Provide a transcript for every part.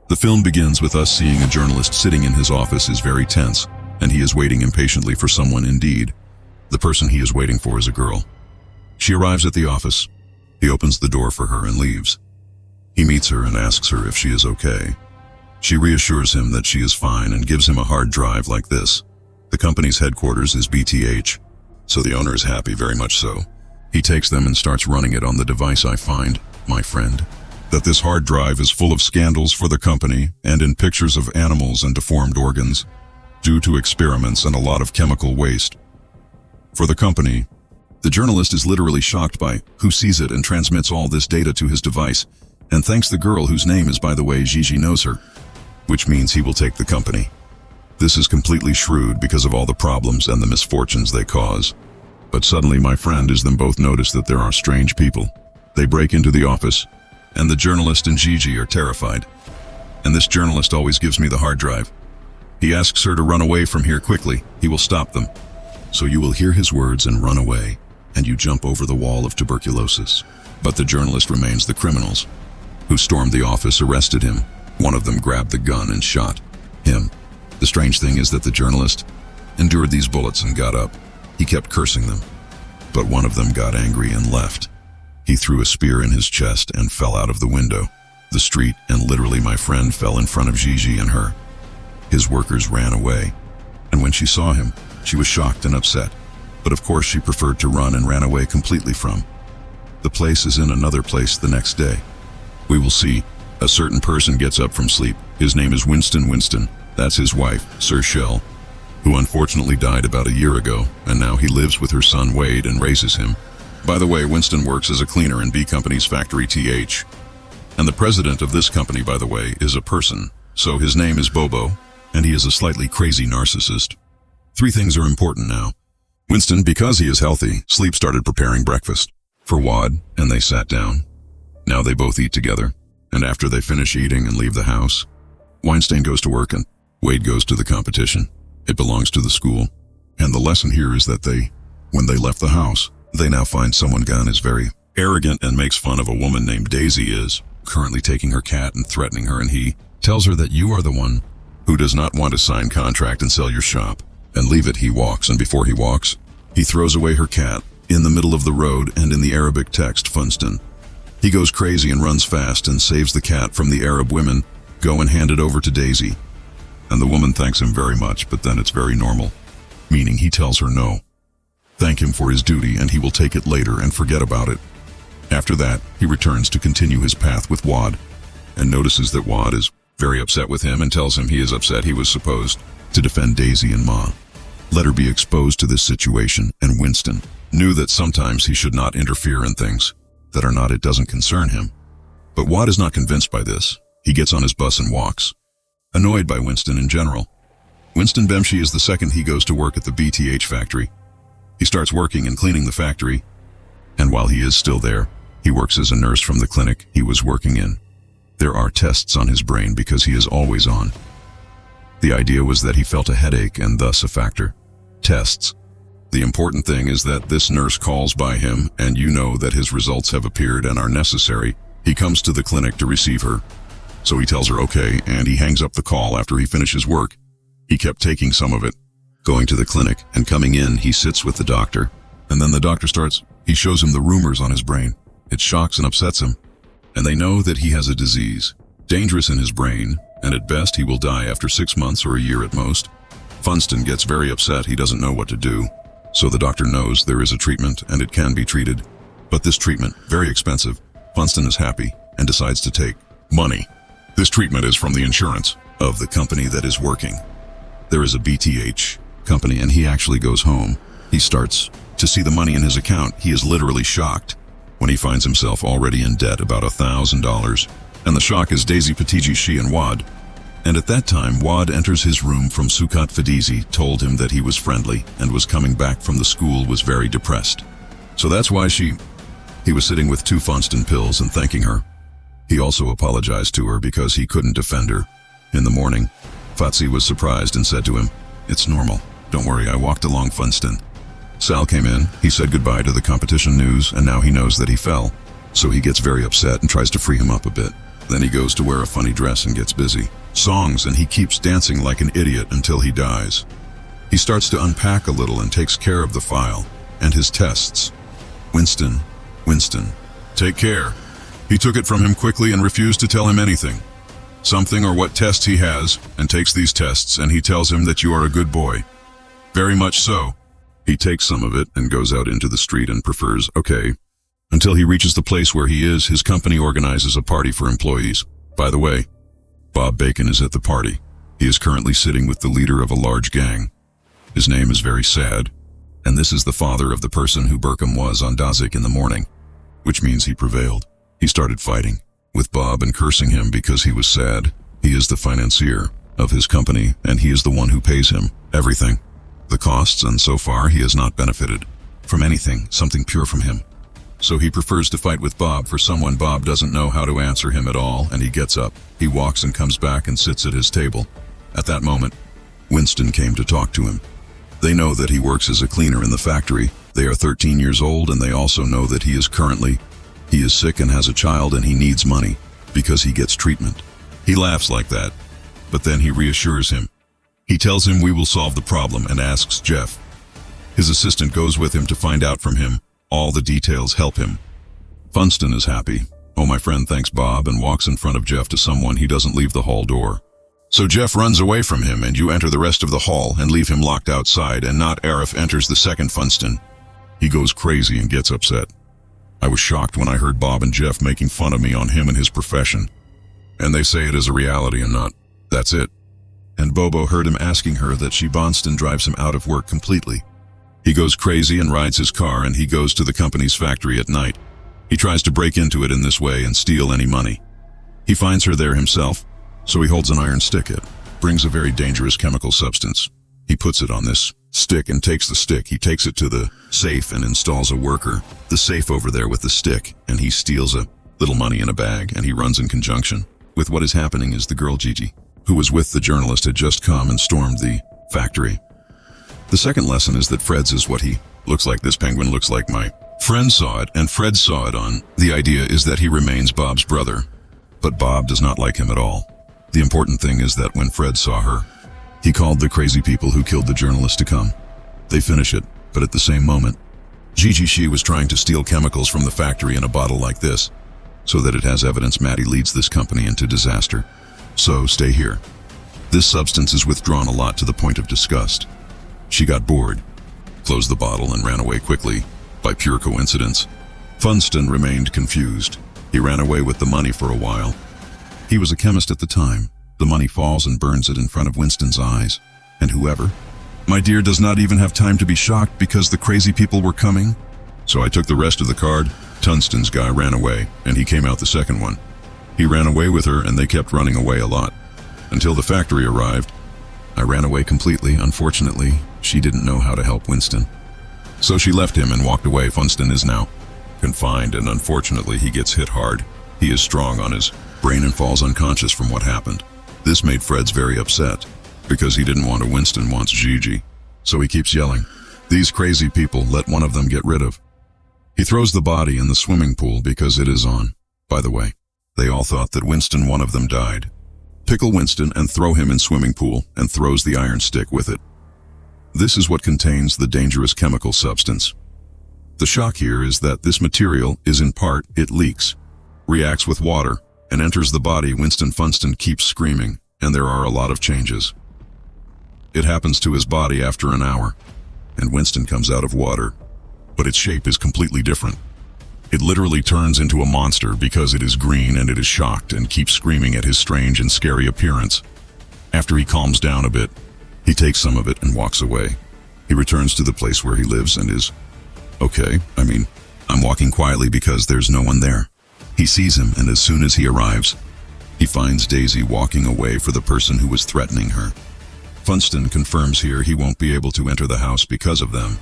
The film begins with us seeing a journalist sitting in his office is very tense, and he is waiting impatiently for someone indeed. The person he is waiting for is a girl. She arrives at the office. He opens the door for her and leaves. He meets her and asks her if she is okay. She reassures him that she is fine and gives him a hard drive like this. The company's headquarters is BTH, so the owner is happy, very much so. He takes them and starts running it on the device. I find, my friend, that this hard drive is full of scandals for the company and in pictures of animals and deformed organs, due to experiments and a lot of chemical waste. For the company, the journalist is literally shocked by who sees it and transmits all this data to his device, and thanks the girl whose name is, by the way, Gigi knows her, which means he will take the company. This is completely shrewd because of all the problems and the misfortunes they cause. But suddenly my friend is them both notice that there are strange people. They break into the office, and the journalist and Gigi are terrified. And this journalist always gives me the hard drive. He asks her to run away from here quickly. He will stop them. So you will hear his words and run away, and you jump over the wall of tuberculosis. But the journalist remains. The criminals who stormed the office arrested him. One of them grabbed the gun and shot him. The strange thing is that the journalist endured these bullets and got up. He kept cursing them, but one of them got angry and left. He threw a spear in his chest and fell out of the window, the street, and literally my friend fell in front of Gigi and her. His workers ran away, and when she saw him, she was shocked and upset. But of course she preferred to run and ran away completely from the place. Is in another place the next day. We will see a certain person gets up from sleep. His name is Winston. That's his wife, Sir Shell, who unfortunately died about a year ago, and now he lives with her son Wade and raises him. By the way, Winston works as a cleaner in B Company's factory TH. And the president of this company, by the way, is a person, so his name is Bobo, and he is a slightly crazy narcissist. 3 things are important now. Winston, because he is healthy, started preparing breakfast for Wad, and they sat down. Now they both eat together, and after they finish eating and leave the house, Weinstein goes to work and Wade goes to the competition. It belongs to the school. And the lesson here is that when they left the house, they now find someone gone is very arrogant and makes fun of a woman named Daisy is currently taking her cat and threatening her, and he tells her that you are the one who does not want to sign contract and sell your shop and leave it. He walks, and before he walks, he throws away her cat in the middle of the road, and in the Arabic text, Funston. He goes crazy and runs fast and saves the cat from the Arab women, go and hand it over to Daisy. And the woman thanks him very much, but then it's very normal, meaning he tells her no. Thank him for his duty and he will take it later and forget about it. After that, he returns to continue his path with Wad, and notices that Wad is very upset with him and tells him he is upset he was supposed to defend Daisy and Ma. Let her be exposed to this situation, and Winston knew that sometimes he should not interfere in things that are not, it doesn't concern him. But Wad is not convinced by this. He gets on his bus and walks, annoyed by Winston in general. Winston Bemshi is the second he goes to work at the BTH factory. He starts working and cleaning the factory, and while he is still there, he works as a nurse from the clinic he was working in. There are tests on his brain because he is always on. The idea was that he felt a headache and thus a factor. Tests. The important thing is that this nurse calls by him, and you know that his results have appeared and are necessary. He comes to the clinic to receive her. So he tells her okay, and he hangs up the call after he finishes work. He kept taking some of it, going to the clinic, and coming in, he sits with the doctor. And then the doctor he shows him the rumors on his brain. It shocks and upsets him. And they know that he has a disease, dangerous in his brain, and at best he will die after 6 months or a year at most. Funston gets very upset. He doesn't know what to do. So the doctor knows there is a treatment and it can be treated. But this treatment, very expensive. Funston is happy and decides to take money. This treatment is from the insurance of the company that is working. There is a BTH company, and he actually goes home. He starts to see the money in his account. He is literally shocked when he finds himself already in debt about $1,000. And the shock is Daisy, Patiji, she, and Wad. And at that time, Wad enters his room from Sukat. Fadizi told him that he was friendly and was coming back from the school, was very depressed. So that's why he was sitting with 2 Funston pills and thanking her. He also apologized to her because he couldn't defend her. In the morning, Fatsi was surprised and said to him, "It's normal. Don't worry, I walked along Funston." Sal came in, he said goodbye to the competition news, and now he knows that he fell. So he gets very upset and tries to free him up a bit. Then he goes to wear a funny dress and gets busy. Songs, and he keeps dancing like an idiot until he dies. He starts to unpack a little and takes care of the file and his tests. Winston, take care. He took it from him quickly and refused to tell him anything. Something or what tests he has, and takes these tests, and he tells him that you are a good boy. Very much so. He takes some of it and goes out into the street and prefers, okay. Until he reaches the place where he is, his company organizes a party for employees. By the way, Bob Bacon is at the party. He is currently sitting with the leader of a large gang. His name is very sad, and this is the father of the person who Burkham was on Dazik in the morning, which means he prevailed. He started fighting with Bob and cursing him because he was sad. He is the financier of his company, and he is the one who pays him everything, the costs, and so far he has not benefited from anything, something pure from him. So he prefers to fight with Bob for someone Bob doesn't know how to answer him at all, and he gets up. He walks and comes back and sits at his table. At that moment, Winston came to talk to him. They know that he works as a cleaner in the factory. They are 13 years old, and they also know that he is sick and has a child, and he needs money because he gets treatment. He laughs like that, but then he reassures him. He tells him we will solve the problem and asks Jeff. His assistant goes with him to find out from him. All the details help him. Funston is happy. Oh, my friend thanks Bob and walks in front of Jeff to someone. He doesn't leave the hall door. So Jeff runs away from him, and you enter the rest of the hall and leave him locked outside, and not Arif enters the second Funston. He goes crazy and gets upset. I was shocked when I heard Bob and Jeff making fun of me on him and his profession. And they say it is a reality and not, that's it. And Bobo heard him asking her that she Bonston drives him out of work completely. He goes crazy and rides his car, and he goes to the company's factory at night. He tries to break into it in this way and steal any money. He finds her there himself, so he holds an iron stick. It brings a very dangerous chemical substance. He puts it on this stick and takes the stick. He takes it to the safe and installs a worker, the safe over there with the stick, and he steals a little money in a bag, and he runs in conjunction with what is happening is the girl Gigi, who was with the journalist, had just come and stormed the factory. The second lesson is that Fred's is what he looks like. This penguin looks like my friend saw it, and Fred saw it on. The idea is that he remains Bob's brother, but Bob does not like him at all. The important thing is that when Fred saw her, he called the crazy people who killed the journalist to come. They finish it, but at the same moment, Gigi she was trying to steal chemicals from the factory in a bottle like this, so that it has evidence Maddie leads this company into disaster. So stay here. This substance is withdrawn a lot to the point of disgust. She got bored, closed the bottle, and ran away quickly, by pure coincidence. Funston remained confused. He ran away with the money for a while. He was a chemist at the time. The money falls and burns it in front of Winston's eyes. And whoever? My dear does not even have time to be shocked because the crazy people were coming. So I took the rest of the card. Tunston's guy ran away, and he came out the second one. He ran away with her, and they kept running away a lot. Until the factory arrived. I ran away completely. Unfortunately, she didn't know how to help Winston. So she left him and walked away. Funston is now confined, and unfortunately he gets hit hard. He is strong on his brain and falls unconscious from what happened. This made Fred's very upset, because he didn't want a Winston wants Gigi. So he keeps yelling, "These crazy people, let one of them get rid of." He throws the body in the swimming pool because it is on. By the way, they all thought that Winston, one of them, died. Pickle Winston and throw him in swimming pool, and throws the iron stick with it. This is what contains the dangerous chemical substance. The shock here is that this material is in part, it leaks, reacts with water, and enters the body. Winston Funston keeps screaming, and there are a lot of changes. It happens to his body after an hour, and Winston comes out of water, but its shape is completely different. It literally turns into a monster because it is green, and it is shocked and keeps screaming at his strange and scary appearance. After he calms down a bit, he takes some of it and walks away. He returns to the place where he lives and is okay. I'm walking quietly because there's no one there. He sees him, and as soon as he arrives, he finds Daisy walking away for the person who was threatening her. Funston confirms here he won't be able to enter the house because of them,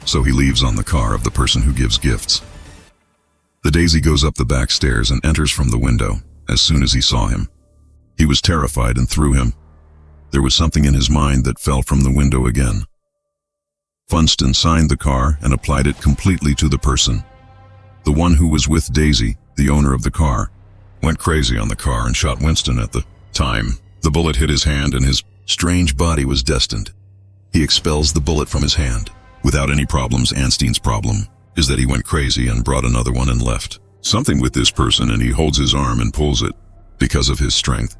so he leaves on the car of the person who gives gifts. The Daisy goes up the back stairs and enters from the window as soon as he saw him. He was terrified and threw him. There was something in his mind that fell from the window again. Funston signed the car and applied it completely to the person. The one who was with Daisy, the owner of the car. went crazy on the car and shot Winston at the time. The bullet hit his hand and his strange body was destined. He expels the bullet from his hand. Without any problems. Anstein's problem is that he went crazy and brought another one and left something with this person, and he holds his arm and pulls it because of his strength.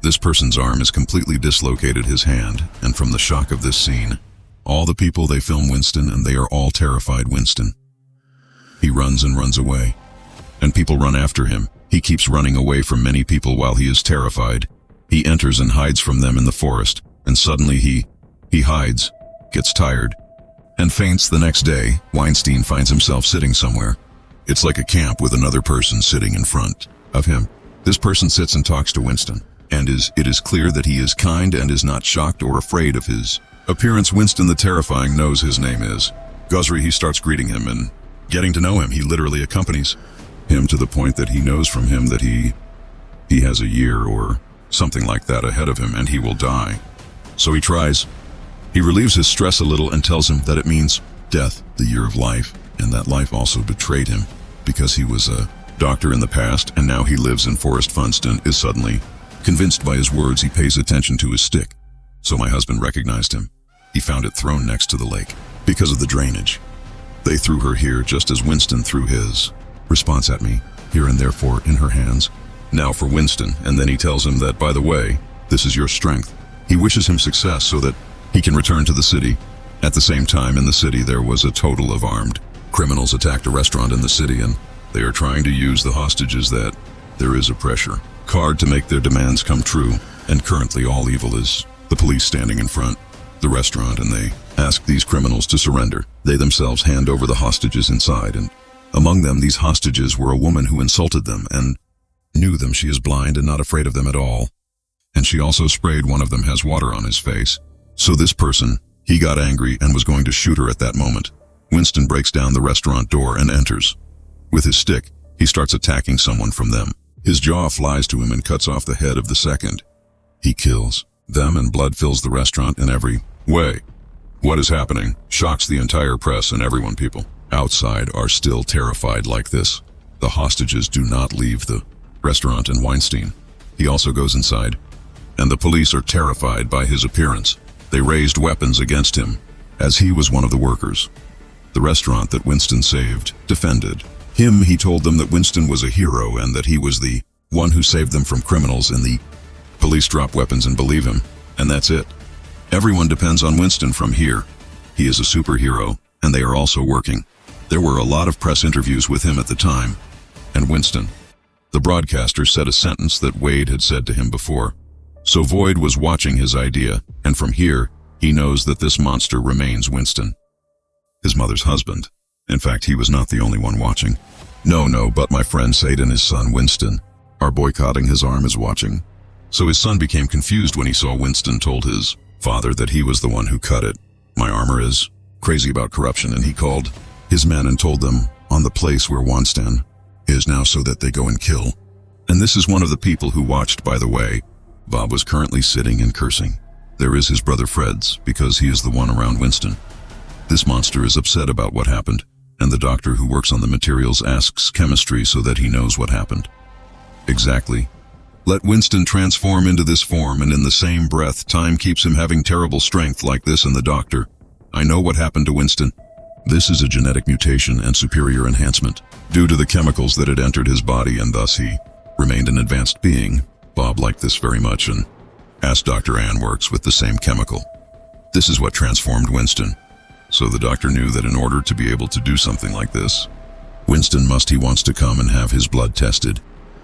This person's arm has completely dislocated his hand, and from the shock of this scene, all the people, they film Winston and they are all terrified Winston. He runs and runs away, and people run after him. He keeps running away from many people while he is terrified. He enters and hides from them in the forest, and suddenly he hides, gets tired, and faints. The next day, Weinstein finds himself sitting somewhere. It's like a camp with another person sitting in front of him. This person sits and talks to Winston, and it is clear that he is kind and is not shocked or afraid of his appearance. Winston the Terrifying knows his name is Guzri. He starts greeting him and getting to know him. He literally accompanies him to the point that he knows from him that he has a year or something like that ahead of him and he will die. So he tries. He relieves his stress a little and tells him that it means death, the year of life, and that life also betrayed him because he was a doctor in the past and now he lives in Forest Funston. Is suddenly convinced by his words. He pays attention to his stick. So my husband recognized him. He found it thrown next to the lake because of the drainage. They threw her here just as Winston threw his response at me, here and therefore in her hands. Now for Winston, and then he tells him that, by the way, this is your strength. He wishes him success so that he can return to the city. At the same time, in the city there was a total of armed criminals attacked a restaurant in the city, and they are trying to use the hostages that there is a pressure card to make their demands come true, and currently all evil is the police standing in front the restaurant, and they ask these criminals to surrender. They themselves hand over the hostages inside, and among them these hostages were a woman who insulted them and knew them. She is blind and not afraid of them at all, and she also sprayed one of them has water on his face. So this person, he got angry and was going to shoot her at that moment. Winston breaks down the restaurant door and enters. With his stick, he starts attacking someone from them. His jaw flies to him and cuts off the head of the second. He kills them and blood fills the restaurant in every way. What is happening shocks the entire press and everyone. People outside are still terrified like this. The hostages do not leave the restaurant, and Weinstein, he also goes inside, and the police are terrified by his appearance. They raised weapons against him as he was one of the workers. The restaurant that Winston saved defended him. He told them that Winston was a hero and that he was the one who saved them from criminals, and the police drop weapons and believe him, and that's it. Everyone depends on Winston from here. He is a superhero, and they are also working. There were a lot of press interviews with him at the time, and Winston, the broadcaster, said a sentence that Wade had said to him before. So Void was watching his idea, and from here, he knows that this monster remains Winston, his mother's husband. In fact, he was not the only one watching. No, but my friend Sade and his son Winston are boycotting. His arm is watching. So his son became confused when he saw Winston told his father that he was the one who cut it. My armor is crazy about corruption, and he called his men and told them on the place where Winston is now so that they go and kill. And this is one of the people who watched, by the way. Bob was currently sitting and cursing. There is his brother Fred's, because he is the one around Winston. This monster is upset about what happened, and the doctor who works on the materials asks chemistry so that he knows what happened. Exactly. Let Winston transform into this form, and in the same breath, time keeps him having terrible strength like this. And the doctor, I know what happened to Winston. This is a genetic mutation and superior enhancement due to the chemicals that had entered his body, and thus he remained an advanced being. Bob liked this very much and asked Dr. Ann works with the same chemical. This is what transformed Winston. So the doctor knew that in order to be able to do something like this, Winston he wants to come and have his blood tested.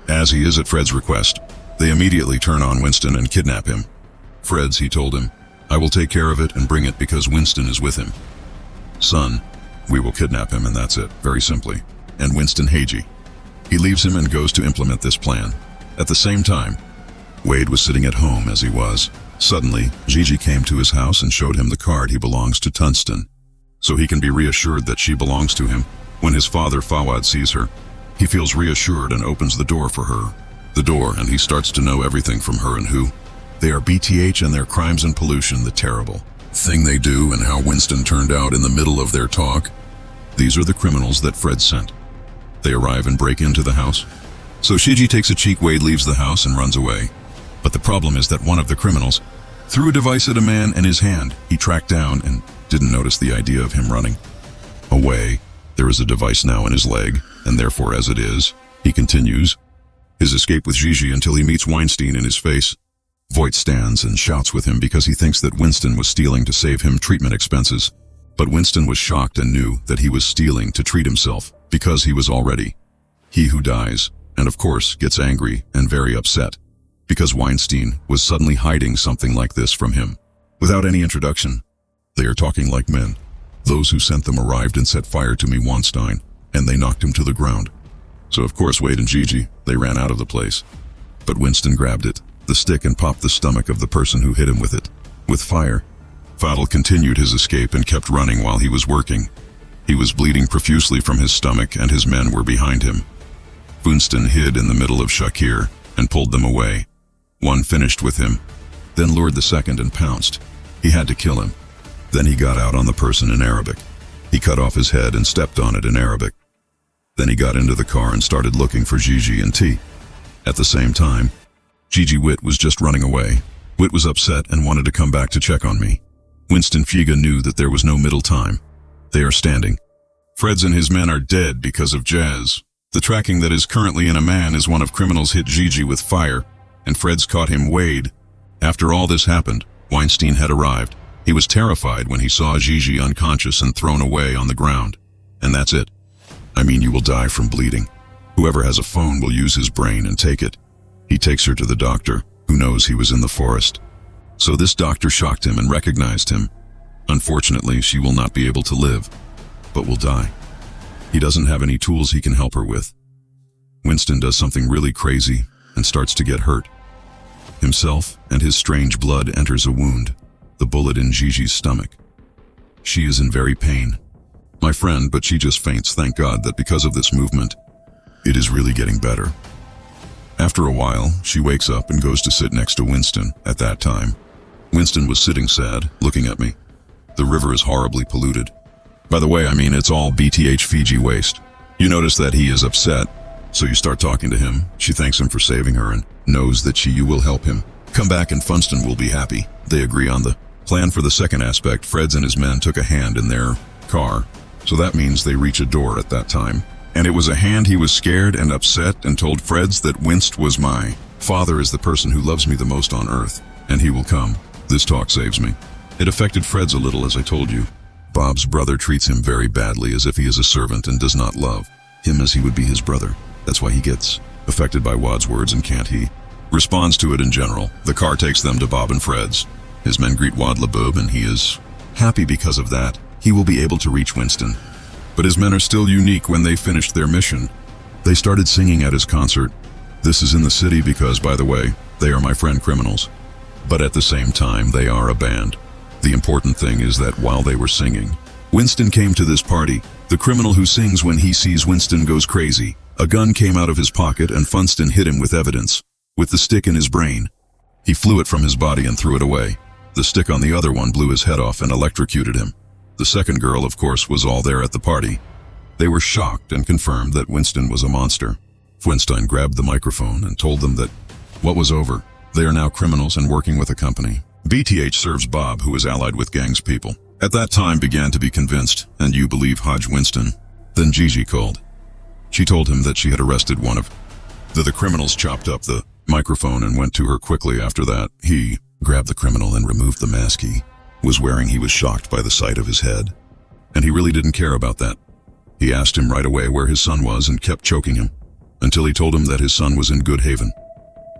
As he is at Fred's request, they immediately turn on Winston and kidnap him. Fred's, he told him, I will take care of it and bring it because Winston is with him. Son, we will kidnap him and that's it, very simply. And Winston Hagee. He leaves him and goes to implement this plan. At the same time, Wade was sitting at home as he was. Suddenly, Gigi came to his house and showed him the card. He belongs to Tunston, so he can be reassured that she belongs to him. When his father Fawad sees her, he feels reassured and opens the door for her. The door, and he starts to know everything from her and who they are. BTH and their crimes and pollution, the terrible thing they do, and how Winston turned out in the middle of their talk. These are the criminals that Fred sent. They arrive and break into the house. So Shiji takes a cheek, Wade leaves the house and runs away. But the problem is that one of the criminals threw a device at a man in his hand. He tracked down and didn't notice the idea of him running away. There is a device now in his leg, and therefore as it is, he continues his escape with Gigi until he meets Weinstein in his face. Voight stands and shouts with him because he thinks that Winston was stealing to save him treatment expenses. But Winston was shocked and knew that he was stealing to treat himself because he was already he who dies, and of course gets angry and very upset because Weinstein was suddenly hiding something like this from him. Without any introduction, they are talking like men. Those who sent them arrived and set fire to me, Weinstein, and they knocked him to the ground. So of course Wade and Gigi, they ran out of the place. But Winston grabbed it, the stick, and popped the stomach of the person who hit him with it, with fire. Fadl continued his escape and kept running while he was working. He was bleeding profusely from his stomach and his men were behind him. Winston hid in the middle of Shakir and pulled them away. One finished with him, then lured the second and pounced. He had to kill him. Then he got out on the person in Arabic. He cut off his head and stepped on it in Arabic. Then he got into the car and started looking for Gigi and T. At the same time, Gigi Witt was just running away. Witt was upset and wanted to come back to check on me. Winston Figa knew that there was no middle time. They are standing. Freds and his men are dead because of Jazz. The tracking that is currently in a man is one of criminals hit Gigi with fire, and Freds caught him, Wade. After all this happened, Weinstein had arrived. He was terrified when he saw Gigi unconscious and thrown away on the ground. And that's it. I mean, you will die from bleeding. Whoever has a phone will use his brain and take it. He takes her to the doctor, who knows he was in the forest. So this doctor shocked him and recognized him. Unfortunately, she will not be able to live, but will die. He doesn't have any tools he can help her with. Winston does something really crazy and starts to get hurt. Himself and his strange blood enters a wound, the bullet in Gigi's stomach. She is in very pain. My friend, but she just faints. Thank God that because of this movement, it is really getting better. After a while, she wakes up and goes to sit next to Winston. At that time, Winston was sitting sad, looking at me. The river is horribly polluted. By the way, I mean it's all BTH Fiji waste. You notice that he is upset, so you start talking to him. She thanks him for saving her and knows that you will help him. Come back and Funston will be happy. They agree on the plan for the second aspect. Freds and his men took a hand in their car, so that means they reach a door at that time. And it was a hand. He was scared and upset and told Freds that Winst was my father is the person who loves me the most on earth, and he will come. This talk saves me. It affected Freds a little, as I told you. Bob's brother treats him very badly, as if he is a servant and does not love him as he would be his brother. That's why he gets affected by Wad's words and can't he responds to it in general. The car takes them to Bob and Freds. His men greet Wad Labub and he is happy because of that. He will be able to reach Winston. But his men are still unique when they finished their mission. They started singing at his concert. This is in the city because, by the way, they are my friend criminals. But at the same time, they are a band. The important thing is that while they were singing, Winston came to this party. The criminal who sings when he sees Winston goes crazy. A gun came out of his pocket and Funston hit him with evidence, with the stick in his brain. He flew it from his body and threw it away. The stick on the other one blew his head off and electrocuted him. The second girl, of course, was all there at the party. They were shocked and confirmed that Winston was a monster. Fwinstein grabbed the microphone and told them that what was over. They are now criminals and working with a company. BTH serves Bob, who is allied with gangs people. At that time began to be convinced, and you believe Hodge Winston. Then Gigi called. She told him that she had arrested one of the criminals, chopped up the microphone and went to her quickly after that. He grabbed the criminal and removed the mask he was wearing. He was shocked by the sight of his head, and he really didn't care about that. He asked him right away where his son was and kept choking him, until he told him that his son was in Good Haven.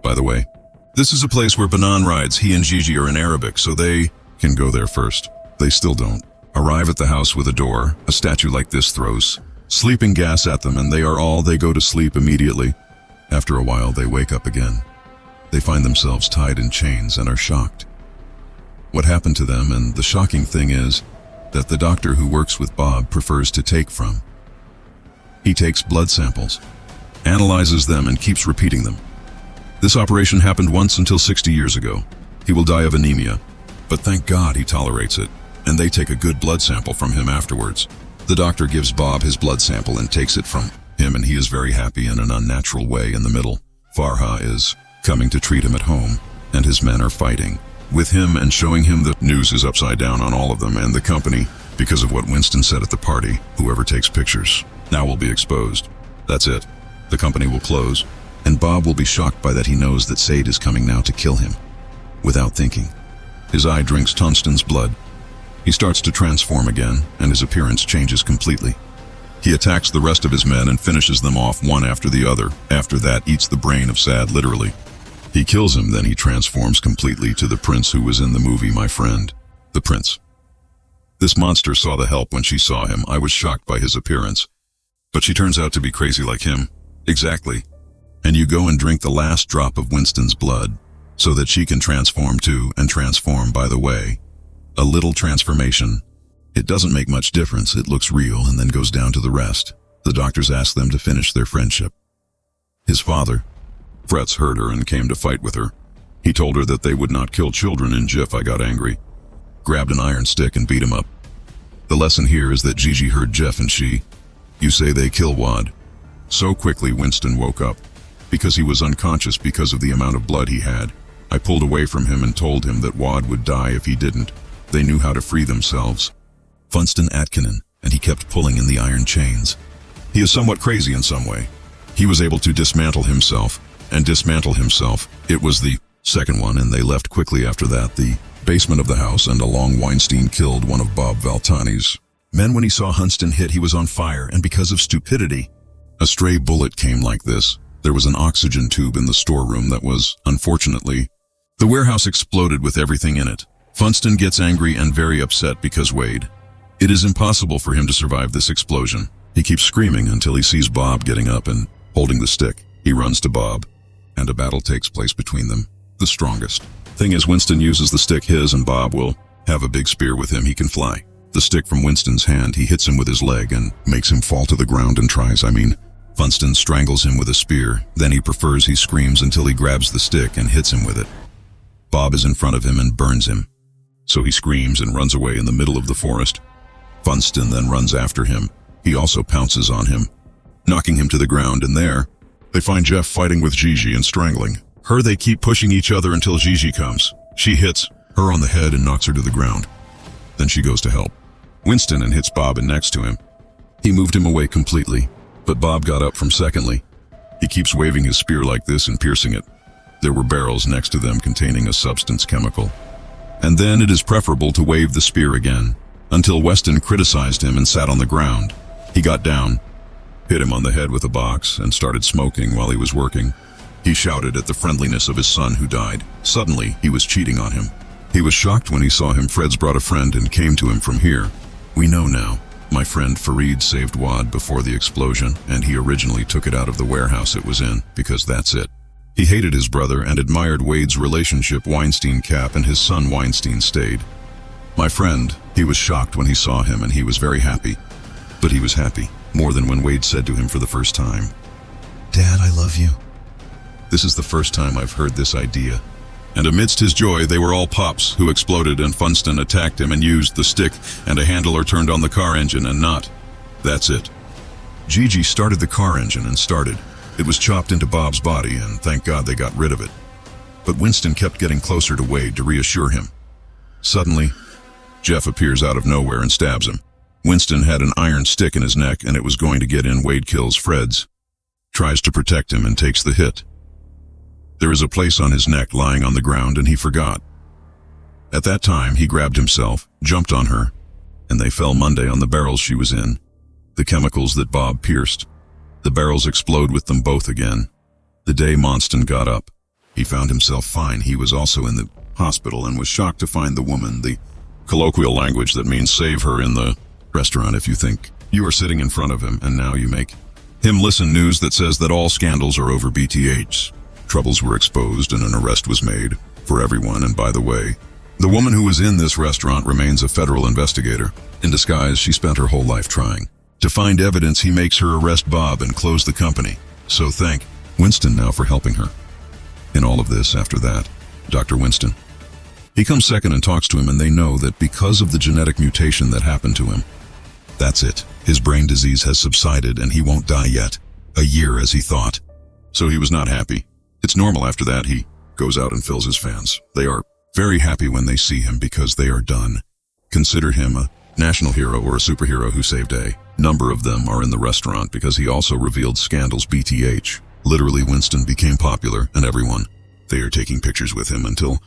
By the way, this is a place where Banan rides. He and Gigi are in Arabic, so they can go there first. They still don't. Arrive at the house with a door. A statue like this throws sleeping gas at them, and they go to sleep immediately. After a while, they wake up again. They find themselves tied in chains and are shocked. What happened to them, and the shocking thing is that the doctor who works with Bob prefers to take from. He takes blood samples, analyzes them, and keeps repeating them. This operation happened once until 60 years ago. He will die of anemia, but thank God he tolerates it, and they take a good blood sample from him afterwards. The doctor gives Bob his blood sample and takes it from him, and he is very happy in an unnatural way. In the middle, Farha is coming to treat him at home, and his men are fighting with him and showing him the news is upside down on all of them and the company because of what Winston said at the party. Whoever takes pictures now will be exposed. That's it. The company will close, and Bob will be shocked by that. He knows that Sade is coming now to kill him. Without thinking, his eye drinks Tungsten's blood. He starts to transform again, and his appearance changes completely. He attacks the rest of his men and finishes them off one after the other. After that, eats the brain of Sad, literally. He kills him, then he transforms completely to the prince who was in the movie, my friend. The prince. This monster saw the help when she saw him. I was shocked by his appearance. But she turns out to be crazy like him. Exactly. And you go and drink the last drop of Winston's blood, so that she can transform too, and transform, by the way. A little transformation. It doesn't make much difference. It looks real and then goes down to the rest. The doctors ask them to finish their friendship. His father, Fretz, heard her and came to fight with her. He told her that they would not kill children. In Jiff, I got angry. Grabbed an iron stick and beat him up. The lesson here is that Gigi heard Jeff and she, you say they kill Wad. So quickly Winston woke up, because he was unconscious because of the amount of blood he had. I pulled away from him and told him that Wad would die if he didn't. They knew how to free themselves. Funston Atkinen, and he kept pulling in the iron chains. He is somewhat crazy in some way. He was able to dismantle himself, and dismantle himself. It was the second one, and they left quickly after that. The basement of the house, and along Weinstein killed one of Bob Valtani's men. When he saw Hunston hit, he was on fire, and because of stupidity, a stray bullet came like this. There was an oxygen tube in the storeroom that was, unfortunately, the warehouse exploded with everything in it. Funston gets angry and very upset because Wade. It is impossible for him to survive this explosion. He keeps screaming until he sees Bob getting up and holding the stick. He runs to Bob, and a battle takes place between them. The strongest. Thing is, Winston uses the stick his, and Bob will have a big spear with him. He can fly. The stick from Winston's hand, he hits him with his leg and makes him fall to the ground and Funston strangles him with a spear. Then he screams until he grabs the stick and hits him with it. Bob is in front of him and burns him. So he screams and runs away in the middle of the forest. Funston then runs after him. He also pounces on him, knocking him to the ground, and there, they find Jeff fighting with Gigi and strangling her. They keep pushing each other until Gigi comes. She hits her on the head and knocks her to the ground. Then she goes to help Winston and hits Bob and next to him. He moved him away completely, but Bob got up from secondly. He keeps waving his spear like this and piercing it. There were barrels next to them containing a substance chemical. And then it is preferable to wave the spear again, until Weston criticized him and sat on the ground. He got down, hit him on the head with a box, and started smoking while he was working. He shouted at the friendliness of his son who died. Suddenly, he was cheating on him. He was shocked when he saw him. Fred's brought a friend and came to him from here. We know now. My friend Farid saved Wad before the explosion, and he originally took it out of the warehouse it was in, because that's it. He hated his brother and admired Wade's relationship. Weinstein Cap and his son Weinstein stayed. My friend, he was shocked when he saw him, and he was very happy. But he was happy more than when Wade said to him for the first time, "Dad, I love you." This is the first time I've heard this idea. And amidst his joy, they were all Pops who exploded, and Funston attacked him and used the stick, and a handler turned on the car engine and not. That's it. Gigi started the car engine and started. It was chopped into Bob's body, and thank God they got rid of it. But Winston kept getting closer to Wade to reassure him. Suddenly, Jeff appears out of nowhere and stabs him. Winston had an iron stick in his neck, and it was going to get in. Wade kills Fred's, tries to protect him and takes the hit. There is a place on his neck lying on the ground, and he forgot. At that time, he grabbed himself, jumped on her, and they fell Monday on the barrels she was in, the chemicals that Bob pierced. The barrels explode with them both again. The day Monston got up, he found himself fine. He was also in the hospital and was shocked to find the woman, the colloquial language that means save her, in the restaurant. If you think you are sitting in front of him and now you make him listen news that says that all scandals are over. BTH. Troubles were exposed and an arrest was made for everyone. And by the way, the woman who was in this restaurant remains a federal investigator. In disguise, she spent her whole life trying to find evidence. He makes her arrest Bob and close the company. So thank Winston now for helping her. In all of this, after that, Dr. Winston. He comes second and talks to him, and they know that because of the genetic mutation that happened to him, that's it. His brain disease has subsided and he won't die yet. A year as he thought. So he was not happy. It's normal after that. He goes out and fills his fans. They are very happy when they see him because they are done. Consider him a national hero or a superhero who saved a number of them are in the restaurant because he also revealed scandals BTH. Literally, Winston became popular and everyone. They are taking pictures with him until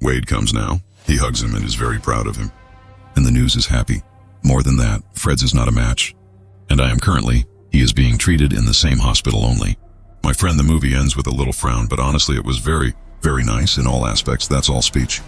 Wade comes now. He hugs him and is very proud of him. And the news is happy. More than that, Fred's is not a match. And I am currently, he is being treated in the same hospital only. My friend, the movie ends with a little frown, but honestly it was very, very nice in all aspects. That's all speech.